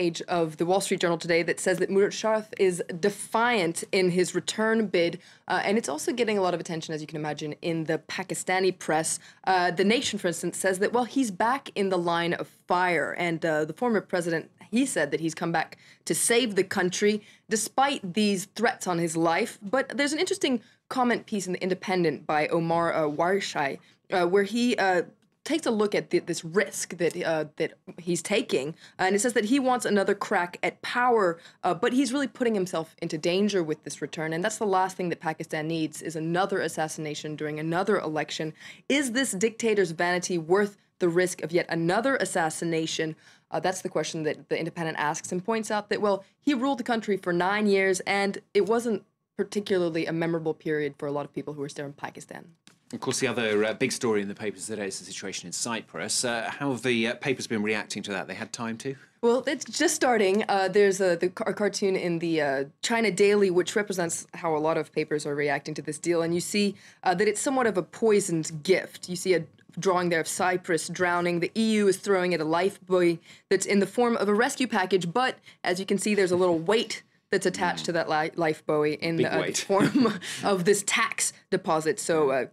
page of the Wall Street Journal today that says that Musharraf is defiant in his return bid. And it's also getting a lot of attention, as you can imagine, in the Pakistani press. The Nation, for instance, says that, well, he's back in the line of fire. And the former president, he said that he's come back to save the country despite these threats on his life. But there's an interesting comment piece in The Independent by Omar Warshai, where he takes a look at this risk that he's taking, and it says that he wants another crack at power, but he's really putting himself into danger with this return, and that's the last thing that Pakistan needs, is another assassination during another election. Is this dictator's vanity worth the risk of yet another assassination? That's the question that The Independent asks, and points out that, well, he ruled the country for 9 years, and it wasn't particularly a memorable period for a lot of people who were still in Pakistan. Of course, the other big story in the papers today is the situation in Cyprus. How have the papers been reacting to that? They had time to? Well, it's just starting. There's a cartoon in the China Daily, which represents how a lot of papers are reacting to this deal. And you see that it's somewhat of a poisoned gift. You see a drawing there of Cyprus drowning. The EU is throwing it a lifebuoy that's in the form of a rescue package. But as you can see, there's a little weight that's attached to that life buoy in the form of this tax deposit. So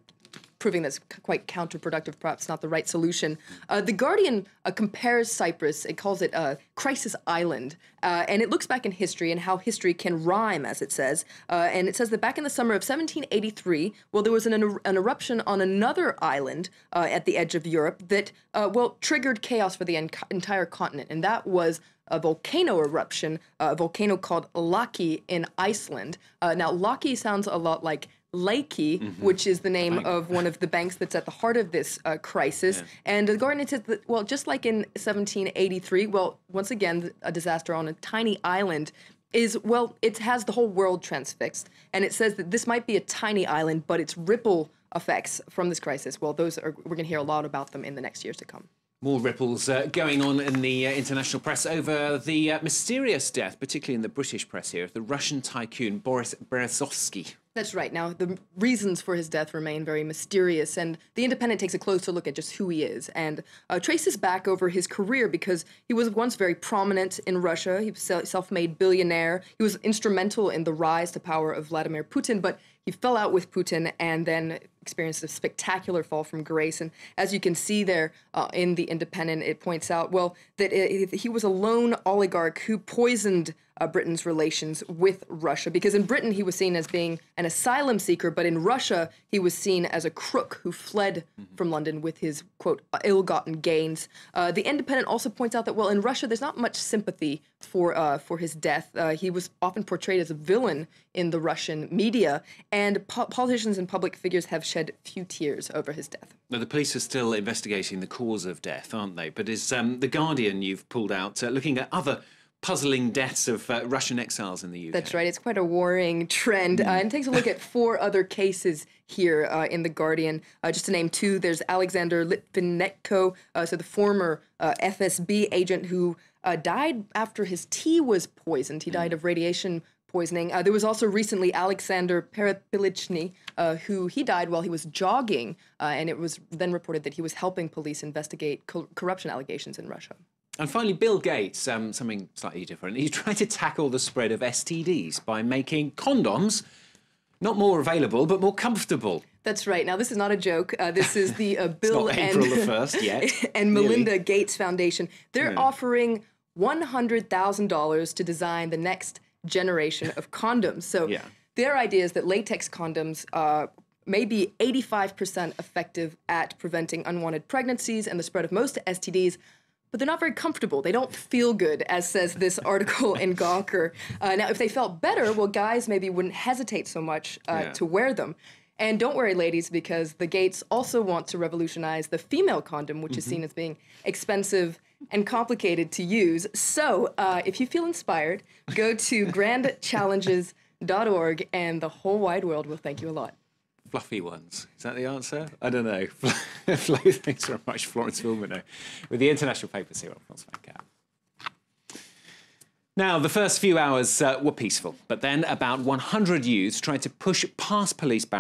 proving that's quite counterproductive, perhaps not the right solution. The Guardian compares Cyprus, it calls it a crisis island, and it looks back in history and how history can rhyme, as it says. And it says that back in the summer of 1783, well, there was an eruption on another island at the edge of Europe that, well, triggered chaos for the entire continent, and that was a volcano eruption, a volcano called Laki in Iceland. Now, Laki sounds a lot like Lakey, which is the name of one of the banks that's at the heart of this crisis. And the Guardian says that, well, just like in 1783, well, once again, a disaster on a tiny island is, well, it has the whole world transfixed. And it says that this might be a tiny island, but its ripple effects from this crisis, well, we're going to hear a lot about them in the next years to come. More ripples going on in the international press over the mysterious death, particularly in the British press here, of the Russian tycoon Boris Berezovsky. That's right. Now, the reasons for his death remain very mysterious, and The Independent takes a closer look at just who he is and traces back over his career, because he was once very prominent in Russia. He was a self-made billionaire. He was instrumental in the rise to power of Vladimir Putin, but he fell out with Putin and then experienced a spectacular fall from grace. And as you can see there in The Independent, it points out, well, that he was a lone oligarch who poisoned Britain's relations with Russia, because in Britain he was seen as being an asylum seeker, but in Russia he was seen as a crook who fled from London with his, quote, ill-gotten gains. The Independent also points out that, well, in Russia there's not much sympathy for his death. He was often portrayed as a villain in the Russian media, and politicians and public figures have shed few tears over his death. Now, the police are still investigating the cause of death, aren't they? But is The Guardian you've pulled out looking at other puzzling deaths of Russian exiles in the UK? That's right. It's quite a worrying trend. And it takes a look at 4 other cases here in The Guardian. Just to name 2, there's Alexander Litvinenko, so the former FSB agent who died after his tea was poisoned. He died of radiation poisoning. There was also recently Alexander Perepilichny, who he died while he was jogging, and it was then reported that he was helping police investigate corruption allegations in Russia. And finally, Bill Gates, something slightly different. He tried to tackle the spread of STDs by making condoms not more available, but more comfortable. That's right. Now, this is not a joke. This is the Bill and April the 1st yet. and Melinda Gates Foundation. They're offering $100,000 to design the next generation of condoms. So their idea is that latex condoms may be 85% effective at preventing unwanted pregnancies and the spread of most STDs, but they're not very comfortable. They don't feel good, as says this article in GAWKER. Now, if they felt better, well, guys maybe wouldn't hesitate so much to wear them. And don't worry, ladies, because the Gates also want to revolutionize the female condom, which is seen as being expensive and complicated to use. So if you feel inspired, go to grandchallenges.org, and the whole wide world will thank you a lot. Fluffy ones. Is that the answer? I don't know. Flo, thanks very much, Florence VILLEMINOT, with the international papers here on France 24. Now, the first few hours were peaceful, but then about 100 youths tried to push past police barriers